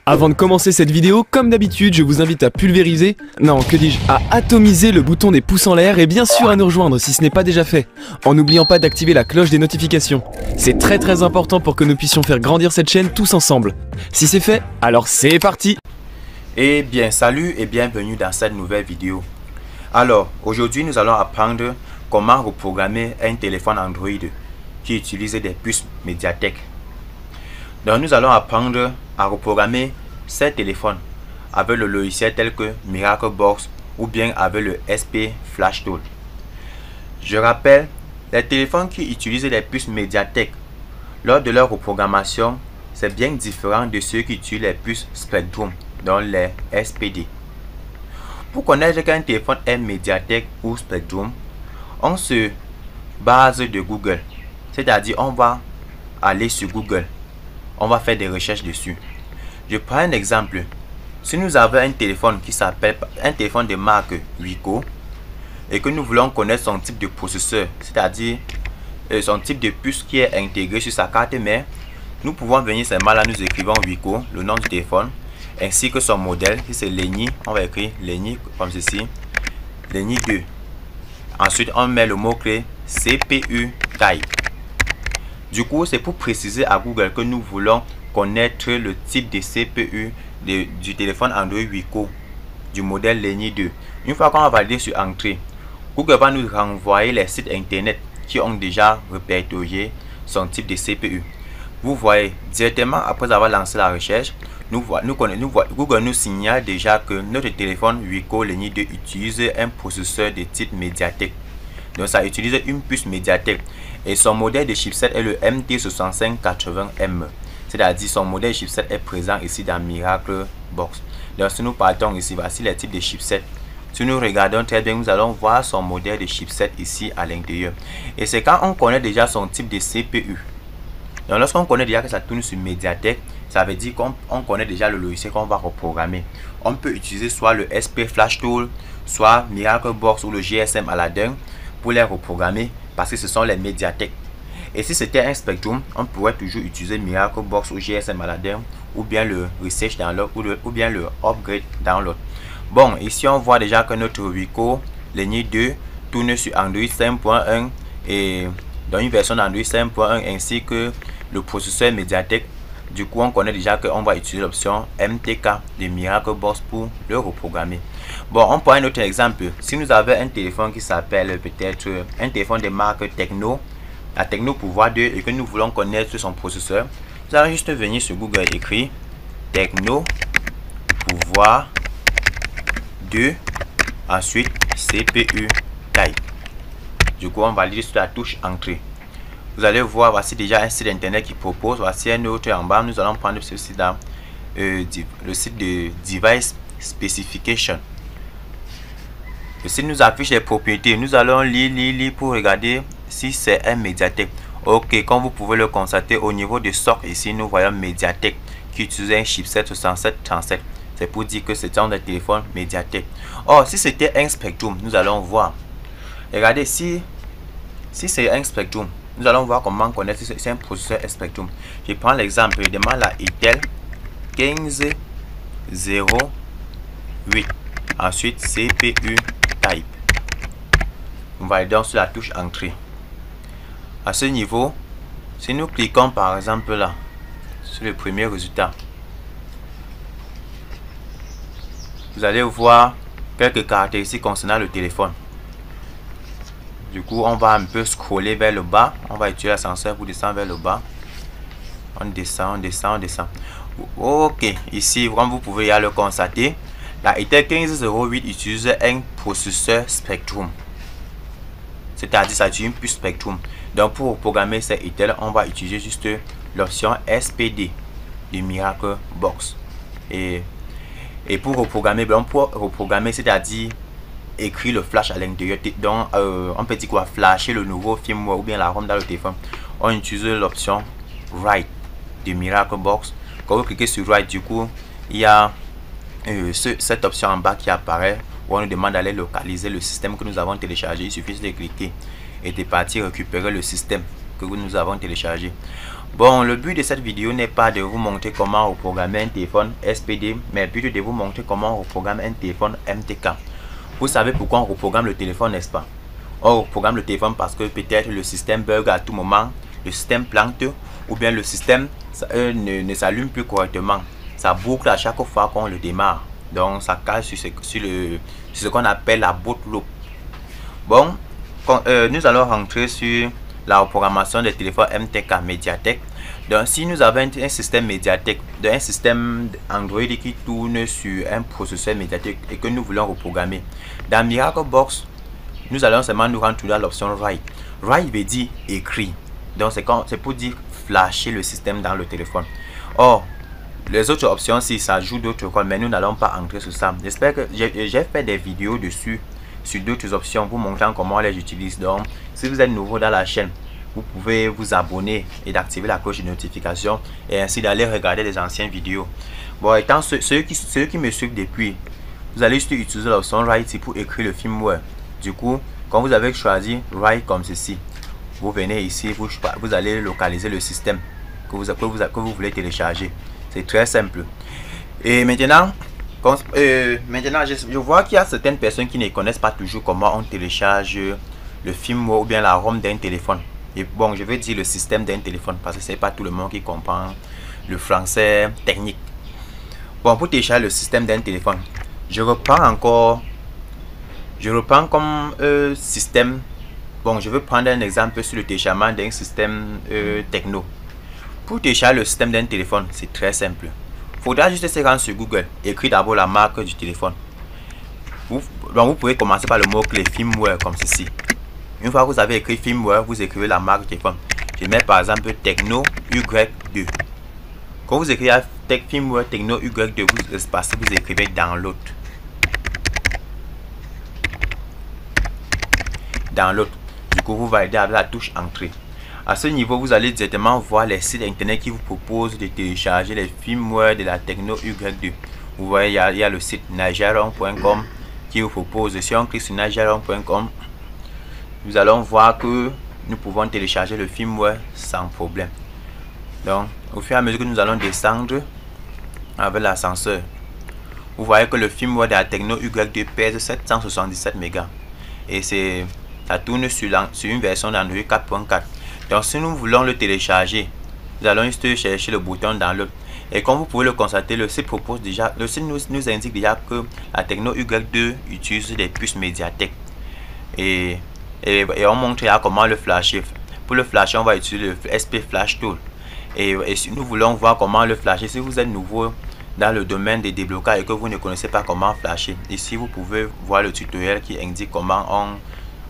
Avant de commencer cette vidéo, comme d'habitude, je vous invite à pulvériser, non, que dis-je, à atomiser le bouton des pouces en l'air et bien sûr à nous rejoindre si ce n'est pas déjà fait, en n'oubliant pas d'activer la cloche des notifications. C'est très important pour que nous puissions faire grandir cette chaîne tous ensemble. Si c'est fait, alors c'est parti! Eh bien, salut et bienvenue dans cette nouvelle vidéo. Alors, aujourd'hui, nous allons apprendre comment reprogrammer un téléphone Android qui utilise des puces Mediatek. Donc, nous allons apprendre à reprogrammer ces téléphones avec le logiciel tel que Miraclebox ou bien avec le SP Flash Tool. Je rappelle, les téléphones qui utilisent des puces Mediatek, lors de leur reprogrammation, c'est bien différent de ceux qui utilisent les puces Spectrum, dans les SPD. Pour connaître qu'un téléphone est Mediatek ou Spectrum, on se base de Google, c'est-à-dire on va aller sur Google, on va faire des recherches dessus. Je prends un exemple. Si nous avons un téléphone qui s'appelle un téléphone de marque Wiko et que nous voulons connaître son type de processeur, c'est-à-dire son type de puce qui est intégré sur sa carte mère, nous pouvons venir seulement là, nous écrivons Wiko, le nom du téléphone, ainsi que son modèle. Si c'est Lenny, on va écrire Lenny comme ceci, Lenny 2. Ensuite, on met le mot-clé CPU Type. Du coup, c'est pour préciser à Google que nous voulons connaître le type de CPU du téléphone Android Wiko du modèle Lenny 2. Une fois qu'on va valider sur Entrée, Google va nous renvoyer les sites internet qui ont déjà répertorié son type de CPU. Vous voyez, directement après avoir lancé la recherche, Google nous signale déjà que notre téléphone Wiko Lenny 2 utilise un processeur de type Mediatek. Donc ça utilise une puce Mediatek et son modèle de chipset est le MT6580M. C'est-à-dire son modèle de chipset est présent ici dans Miraclebox. Donc si nous partons ici, voici les types de chipset. Si nous regardons très bien, nous allons voir son modèle de chipset ici à l'intérieur. Et c'est quand on connaît déjà son type de CPU. Donc lorsqu'on connaît déjà que ça tourne sur Mediatek, ça veut dire qu'on connaît déjà le logiciel qu'on va reprogrammer. On peut utiliser soit le SP Flash Tool, soit Miraclebox ou le GSM Aladdin pour les reprogrammer parce que ce sont les Mediatek. Et si c'était un Spectrum, on pourrait toujours utiliser Miraclebox ou GSM Aladdin ou bien le Research Download ou bien le Upgrade Download. Bon, ici on voit déjà que notre Wiko Lenny 2 tourne sur Android 5.1 et dans une version d'Android 5.1 ainsi que le processeur Mediatek. Du coup, on connaît déjà qu'on va utiliser l'option MTK de Miraclebox pour le reprogrammer. Bon, on prend un autre exemple. Si nous avons un téléphone qui s'appelle peut-être un téléphone de marque Techno, la Techno Pouvoir 2 et que nous voulons connaître son processeur, nous allons juste venir sur Google et écrire Techno Pouvoir 2, ensuite CPU Type. Du coup, on va aller sur la touche Entrée. Vous allez voir, voici déjà un site internet qui propose, voici un autre en bas. Nous allons prendre ceci dans le site de Device Specification. Le site nous affiche les propriétés. Nous allons lire pour regarder si c'est un Mediatek. Ok, comme vous pouvez le constater, au niveau de socle ici, nous voyons Mediatek qui utilise un chipset 6737. C'est pour dire que c'est un des téléphones Mediatek. Or, si c'était un Spectrum, nous allons voir. Regardez, si c'est un Spectrum, nous allons voir comment connaître si c'est un processeur Spectrum. Je prends l'exemple, je demande la Intel 1508. Ensuite, CPU Type. On va aller donc sur la touche Entrée. À ce niveau, si nous cliquons par exemple là, sur le premier résultat, vous allez voir quelques caractéristiques concernant le téléphone. Du coup, on va un peu scroller vers le bas. On va utiliser l'ascenseur pour descendre vers le bas. On descend, on descend, on descend. Ok, ici, comme vous pouvez le constater, la Intel 1508 utilise un processeur Spectrum. C'est-à-dire, ça utilise une puce Spectrum. Donc, pour programmer cette Intel, on va utiliser juste l'option SPD de Miraclebox. Et pour reprogrammer, c'est-à-dire écrire le flash à l'intérieur. Donc on peut dire quoi, flasher le nouveau firmware ou bien la ROM dans le téléphone. On utilise l'option Write de Miraclebox. Quand vous cliquez sur Write, du coup il y a cette option en bas qui apparaît où on nous demande d'aller localiser le système que nous avons téléchargé. Il suffit de cliquer et de partir récupérer le système que nous avons téléchargé. Bon, le but de cette vidéo n'est pas de vous montrer comment reprogrammer un téléphone SPD, mais plutôt de vous montrer comment on reprogramme un téléphone MTK. Vous savez pourquoi on reprogramme le téléphone, n'est-ce pas? On reprogramme le téléphone parce que peut-être le système bug à tout moment, le système plante, ou bien le système ne s'allume plus correctement. Ça boucle à chaque fois qu'on le démarre. Donc ça cache sur ce qu'on appelle la boot loop. Bon, nous allons rentrer sur la reprogrammation des téléphones MTK Mediatek. Donc si nous avons un système Mediatek, un système Android qui tourne sur un processeur Mediatek et que nous voulons reprogrammer, dans Miraclebox, nous allons seulement nous rendre dans l'option Write. Write veut dire écrit. Donc c'est pour dire flasher le système dans le téléphone. Or, les autres options, si ça joue d'autres codes, mais nous n'allons pas entrer sur ça. J'espère que j'ai fait des vidéos dessus sur d'autres options vous montrant comment on les utilise. Donc si vous êtes nouveau dans la chaîne, vous pouvez vous abonner et d'activer la cloche de notification et ainsi d'aller regarder les anciennes vidéos. Bon, étant ceux qui me suivent depuis, vous allez juste utiliser l'option Write pour écrire le firmware. Du coup, quand vous avez choisi Write comme ceci, vous venez ici, vous allez localiser le système que vous voulez télécharger. C'est très simple. Et maintenant, je vois qu'il y a certaines personnes qui ne connaissent pas toujours comment on télécharge le firmware ou bien la ROM d'un téléphone. Et bon, je veux dire le système d'un téléphone parce que c'est pas tout le monde qui comprend le français technique. Bon, pour télécharger le système d'un téléphone, je reprends comme système. Bon, je veux prendre un exemple sur le téléchargement d'un système techno. Pour télécharger le système d'un téléphone, c'est très simple. Il faudra juste se rendre sur Google, écrire d'abord la marque du téléphone. Vous pouvez commencer par le mot-clé firmware comme ceci. Une fois que vous avez écrit firmware, vous écrivez la marque du téléphone. Je mets par exemple Techno Y2. Quand vous écrivez firmware Techno Y2, vous écrivez download. Download. Du coup, vous validez avec la touche entrée. À ce niveau, vous allez directement voir les sites internet qui vous proposent de télécharger les firmware de la Techno Y2. Vous voyez, il y a le site najaron.com qui vous propose. Si on clique sur najaron.com, nous allons voir que nous pouvons télécharger le firmware sans problème. Donc, au fur et à mesure que nous allons descendre avec l'ascenseur, vous voyez que le firmware de la Techno Y2 pèse 777 MB. Et ça tourne sur une version d'Android 4.4. Donc si nous voulons le télécharger, nous allons juste chercher le bouton download. Et comme vous pouvez le constater, le site propose déjà, le site nous indique déjà que la Techno Y2 utilise des puces Mediatek. Et on montre comment le flasher. Pour le flasher, on va utiliser le SP Flash Tool. Et si nous voulons voir comment le flasher, si vous êtes nouveau dans le domaine des déblocages et que vous ne connaissez pas comment flasher, ici vous pouvez voir le tutoriel qui indique comment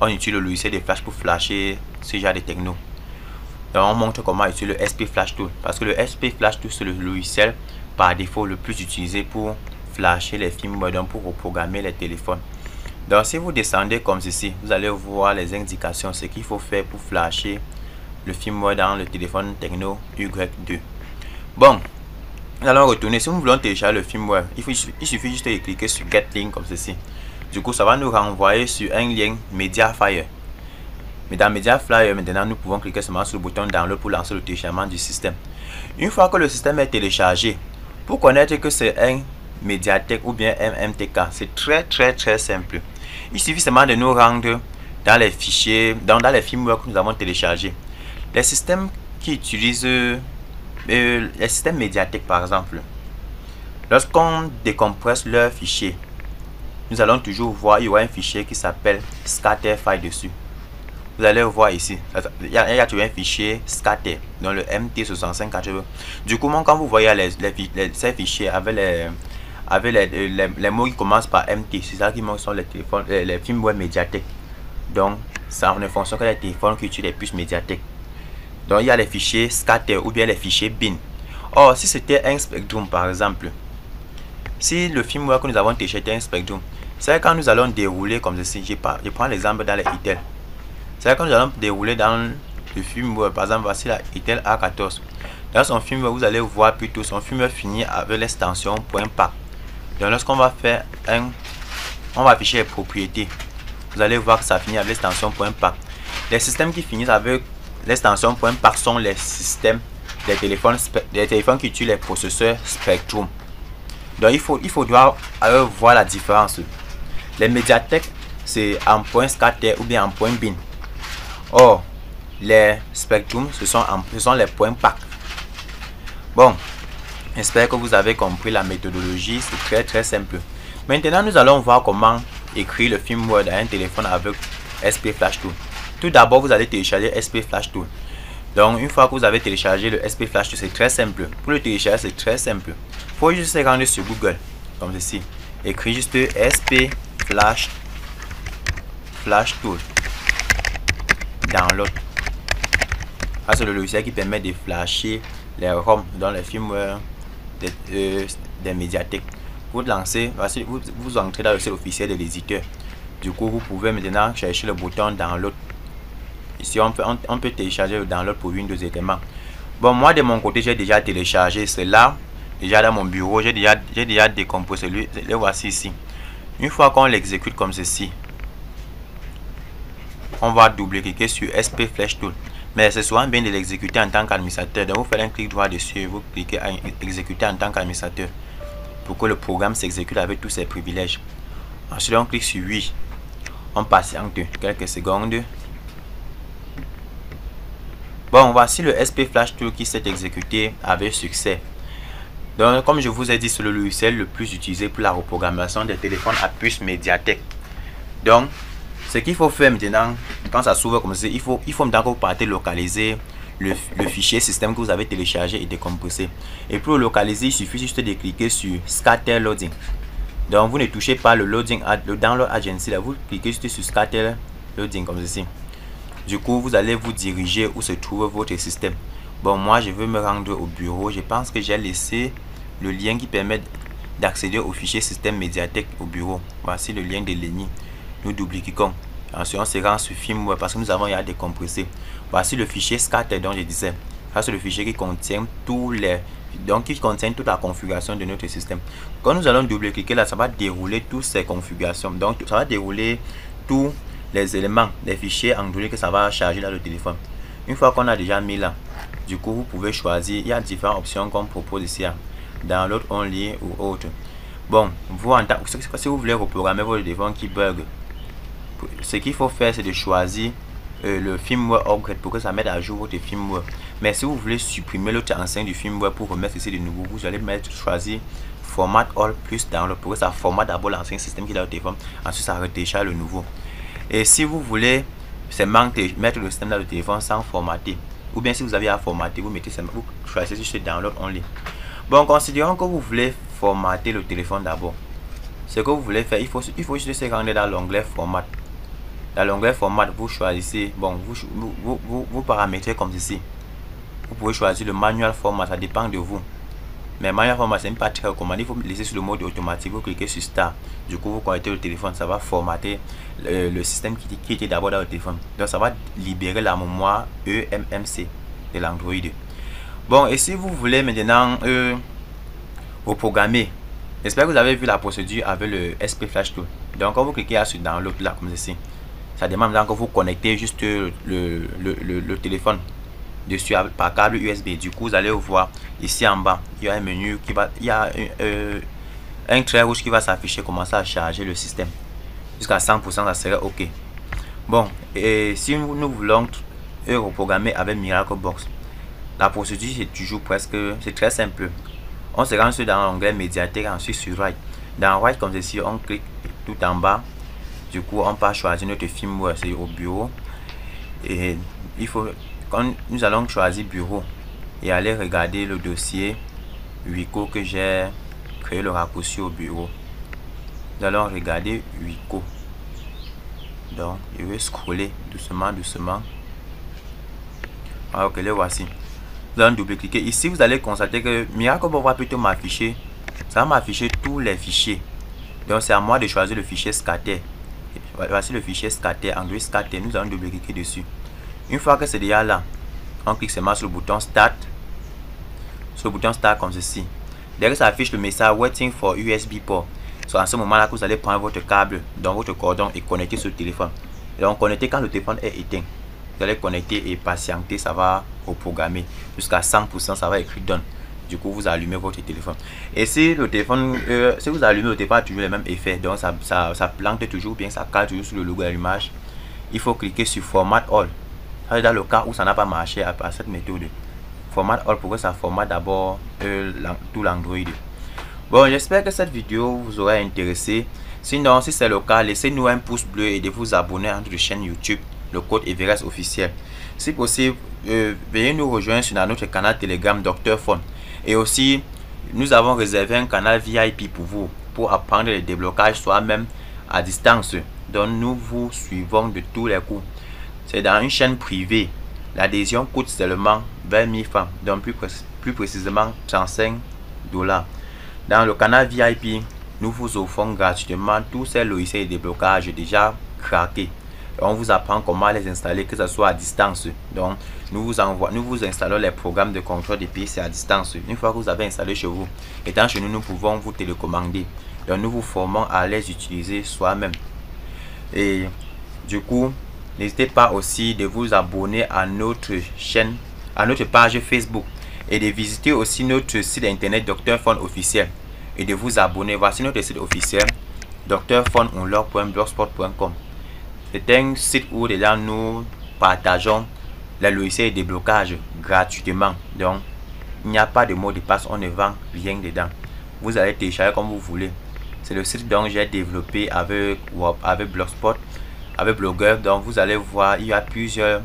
on utilise le logiciel de flash pour flasher ce genre de techno. Donc on montre comment utiliser le SP Flash Tool parce que le SP Flash Tool c'est le logiciel par défaut le plus utilisé pour flasher les firmware, donc pour reprogrammer les téléphones. Donc si vous descendez comme ceci, vous allez voir les indications, ce qu'il faut faire pour flasher le firmware dans le téléphone Techno Y2. Bon, nous allons retourner. Si nous voulons télécharger le firmware, il suffit juste de cliquer sur Get Link comme ceci. Du coup, ça va nous renvoyer sur un lien Mediafire. Mais dans Mediafire, maintenant, nous pouvons cliquer seulement sur le bouton Download pour lancer le téléchargement du système. Une fois que le système est téléchargé, pour connaître que c'est un Mediatek ou bien un MTK, c'est très simple. Il suffit seulement de nous rendre dans les fichiers, dans les firmware que nous avons téléchargés. Les systèmes qui utilisent les systèmes Mediatek par exemple, lorsqu'on décompresse leur fichier, nous allons toujours voir, il y aura un fichier qui s'appelle scatter file dessus. Vous allez voir ici, il y a toujours un fichier scatter dans le MT6580. Du coup, quand vous voyez ces fichiers avec les mots qui commencent par MT, c'est ça qui sont les téléphones, les firmware Mediatek. Donc, ça ne fonctionne que les téléphones qui utilisent les puces Mediatek. Donc, il y a les fichiers scatter ou bien les fichiers bin. Or, si c'était un Spectrum par exemple, si le firmware que nous avons téléchargé était un Spectrum, c'est quand nous allons dérouler comme ceci. Je prends l'exemple dans les Itel. C'est quand nous allons dérouler dans le firmware, par exemple, voici la Itel A14. Dans son firmware, vous allez voir plutôt son firmware finit avec l'extension .pack. Donc, lorsqu'on va faire on va afficher les propriétés. Vous allez voir que ça finit avec l'extension .pack. Les systèmes qui finissent avec l'extension .pack sont les systèmes des téléphones qui utilisent les processeurs Spectrum. Donc il faudra voir la différence. Les Mediatek, c'est en point scatter ou bien en point bin. Or, les Spectrum, ce sont les points PAC. Bon, j'espère que vous avez compris la méthodologie. C'est très simple. Maintenant, nous allons voir comment écrire le firmware dans un téléphone avec SP Flash Tool. Tout d'abord, vous allez télécharger SP Flash Tool. Donc, une fois que vous avez téléchargé le SP Flash Tool, c'est très simple. Pour le télécharger, c'est très simple. Il faut juste se rendre sur Google, comme ceci. Écrire juste SP Flash Tool. Download. C'est le logiciel qui permet de flasher les ROM dans les firmware des Mediatek. Vous lancez, vous entrez dans le site officiel de l'éditeur. Du coup, vous pouvez maintenant chercher le bouton download. Ici, on peut télécharger le download pour Windows également. Bon, moi de mon côté, j'ai déjà téléchargé cela. Déjà dans mon bureau, j'ai déjà décomposé celui. Le voici ici. Une fois qu'on l'exécute comme ceci, on va double-cliquer sur SP Flash Tool. Mais c'est souvent bien de l'exécuter en tant qu'administrateur. Donc, vous faites un clic droit dessus et vous cliquez à exécuter en tant qu'administrateur pour que le programme s'exécute avec tous ses privilèges. Ensuite, on clique sur oui. On patiente quelques secondes. Bon, voici le SP Flash Tool qui s'est exécuté avec succès. Donc, comme je vous ai dit, c'est le logiciel le plus utilisé pour la reprogrammation des téléphones à puce Mediatek. Donc, ce qu'il faut faire maintenant, quand ça s'ouvre comme ça, il faut maintenant que vous partez localiser le fichier système que vous avez téléchargé et décompressé. Et pour le localiser, il suffit juste de cliquer sur Scatter Loading. Donc, vous ne touchez pas le download agency là, vous cliquez juste sur Scatter Loading comme ceci. Du coup, vous allez vous diriger où se trouve votre système. Bon, moi, je veux me rendre au bureau. Je pense que j'ai laissé le lien qui permet d'accéder au fichier système Mediatek au bureau. Voici le lien de l'ENI. Nous double-cliquons. Ensuite, on se rend sur firmware parce que nous avons déjà décompressé. Voici le fichier scatter dont je disais. Ça, c'est le fichier qui contient qui contient toute la configuration de notre système. Quand nous allons double-cliquer là, ça va dérouler toutes ces configurations. Donc, ça va dérouler tous les éléments des fichiers Android que ça va charger dans le téléphone. Une fois qu'on a déjà mis là, du coup, vous pouvez choisir. Il y a différentes options qu'on propose ici. Download only ou autre. Bon, si vous voulez reprogrammer votre téléphone qui bug, ce qu'il faut faire, c'est de choisir le firmware upgrade pour que ça mette à jour votre firmware. Mais si vous voulez supprimer l'autre ancien du firmware pour remettre ici de nouveau, vous allez choisir format all plus download pour que ça formate d'abord l'ancien système qui est dans le téléphone, ensuite ça télécharge le nouveau. Et si vous voulez seulement mettre le système dans le téléphone sans formater, ou bien si vous avez à formater, vous choisissez juste download only. Bon, considérons que vous voulez formater le téléphone d'abord. Ce que vous voulez faire, il faut juste se rendre dans l'onglet format. Dans l'onglet format, vous choisissez, bon, vous paramétrez comme ceci. Vous pouvez choisir le manual format, ça dépend de vous. Mais manual format, c'est pas très recommandé. Il faut laisser sur le mode automatique. Vous cliquez sur Start. Du coup, vous connectez le téléphone, ça va formater le système qui était d'abord dans le téléphone. Donc, ça va libérer la mémoire eMMC de l'Android. Bon, et si vous voulez maintenant reprogrammer, j'espère que vous avez vu la procédure avec le SP Flash Tool. Donc, quand vous cliquez sur Download là, comme ceci, ça demande que vous connectez juste le téléphone dessus par câble USB. Du coup, vous allez voir ici en bas, il y a un menu qui va, il y a un trait rouge qui va s'afficher, commencer à charger le système. Jusqu'à 100%, ça serait OK. Bon, et si nous voulons reprogrammer avec MiracleBox, la procédure c'est toujours c'est très simple. On se rend dans l'onglet Mediatek, ensuite sur Write. Dans Write, comme ceci, on clique tout en bas. Du coup, on peut choisir notre firmware, c'est au bureau. Et quand nous allons choisir bureau et aller regarder le dossier Wico que j'ai créé le raccourci au bureau. Nous allons regarder Wico. Donc, je vais scroller doucement. Alors que le voici. Vous allez double-cliquer. Ici, vous allez constater que MiracleBox va plutôt m'afficher. Ça va m'afficher tous les fichiers. Donc, c'est à moi de choisir le fichier scatter. Voici le fichier scatter, Android scatter. Nous allons double-cliquer dessus. Une fois que c'est déjà là, on clique seulement sur le bouton Start. Sur le bouton Start comme ceci. Derrière, ça affiche le message Waiting for USB port. C'est à ce moment-là que vous allez prendre votre câble dans votre cordon et connecter sur le téléphone. Et donc, connecter quand le téléphone est éteint. Vous allez connecter et patienter, ça va reprogrammer. Jusqu'à 100%, ça va écrire done. Du coup, vous allumez votre téléphone. Et si le téléphone, si vous allumez le téléphone, toujours les mêmes effets. Donc, ça plante toujours bien, ça cale toujours sur le logo de l'image. Il faut cliquer sur Format All. Ça, dans le cas où ça n'a pas marché à cette méthode. Format All pour que ça formate d'abord tout l'Android. Bon, j'espère que cette vidéo vous aura intéressé. Sinon, si c'est le cas, laissez-nous un pouce bleu et de vous abonner à notre chaîne YouTube, le code Everest officiel. Si possible, veuillez nous rejoindre sur notre canal Telegram Dr Phone. Et aussi, nous avons réservé un canal VIP pour vous, pour apprendre le déblocage soi-même à distance. Donc, nous vous suivons de tous les coups. C'est dans une chaîne privée. L'adhésion coûte seulement 20 000 francs, donc plus précisément 35 $. Dans le canal VIP, nous vous offrons gratuitement tous ces logiciels de déblocage déjà craqués. On vous apprend comment les installer, que ce soit à distance. Donc, nous vous installons les programmes de contrôle des PC à distance. Une fois que vous avez installé chez vous, étant chez nous, nous pouvons vous télécommander. Donc, nous vous formons à les utiliser soi-même. Et du coup, n'hésitez pas aussi de vous abonner à notre chaîne, à notre page Facebook et de visiter aussi notre site internet Dr Phone officiel et de vous abonner. Voici notre site officiel drphoneunlock.blogspot.com. C'est un site où déjà nous partageons les logiciels de déblocage gratuitement. Donc, il n'y a pas de mot de passe, on ne vend rien dedans. Vous allez télécharger comme vous voulez. C'est le site dont j'ai développé avec Blogspot, avec Blogger. Donc, vous allez voir, il y a plusieurs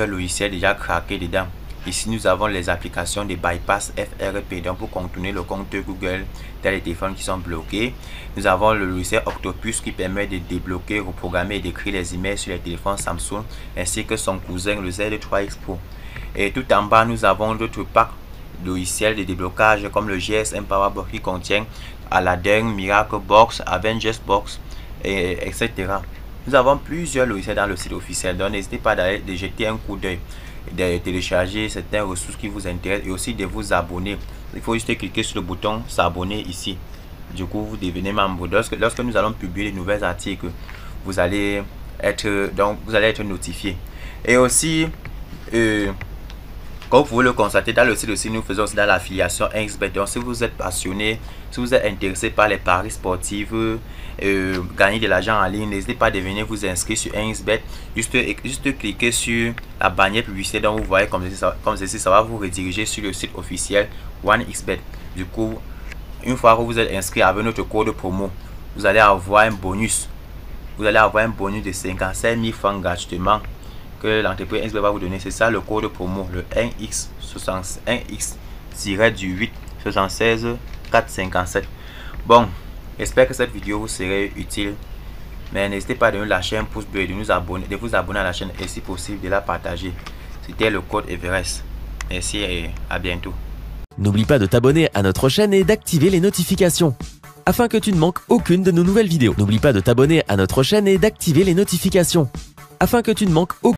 logiciels déjà craqués dedans. Ici, nous avons les applications de bypass FRP, donc pour contourner le compte Google dans les téléphones qui sont bloqués. Nous avons le logiciel Octopus qui permet de débloquer, reprogrammer et d'écrire les emails sur les téléphones Samsung, ainsi que son cousin le Z3X Pro. Et tout en bas, nous avons d'autres packs logiciels de déblocage comme le GSM Powerbox qui contient Aladdin, Miracle Box, Avengers Box, etc. Nous avons plusieurs logiciels dans le site officiel, donc n'hésitez pas d'aller jeter un coup d'œil, de télécharger certaines ressources qui vous intéressent et aussi de vous abonner. Il faut juste cliquer sur le bouton s'abonner ici. Du coup, vous devenez membre. Lorsque nous allons publier de nouveaux articles, vous allez être notifié. Et aussi, comme vous pouvez le constater, dans le site aussi, nous faisons aussi dans l'affiliation 1xBet. Donc, si vous êtes passionné, si vous êtes intéressé par les paris sportifs, gagner de l'argent en ligne, n'hésitez pas à venir vous inscrire sur 1xBet. Juste cliquez sur la bannière publicitaire dont vous voyez comme ceci, ça va vous rediriger sur le site officiel 1xBet. Du coup, une fois que vous êtes inscrit avec notre code promo, vous allez avoir un bonus. Vous allez avoir un bonus de 57 000 francs gratuitement que l'entreprise 1xBet va vous donner. C'est ça le code promo, le 1x-68457. Bon, j'espère que cette vidéo vous serait utile. Mais n'hésitez pas de nous lâcher un pouce bleu et de vous abonner à la chaîne et si possible de la partager. C'était le code Everest. Merci et à bientôt. N'oublie pas de t'abonner à notre chaîne et d'activer les notifications afin que tu ne manques aucune de nos nouvelles vidéos. N'oublie pas de t'abonner à notre chaîne et d'activer les notifications afin que tu ne manques aucune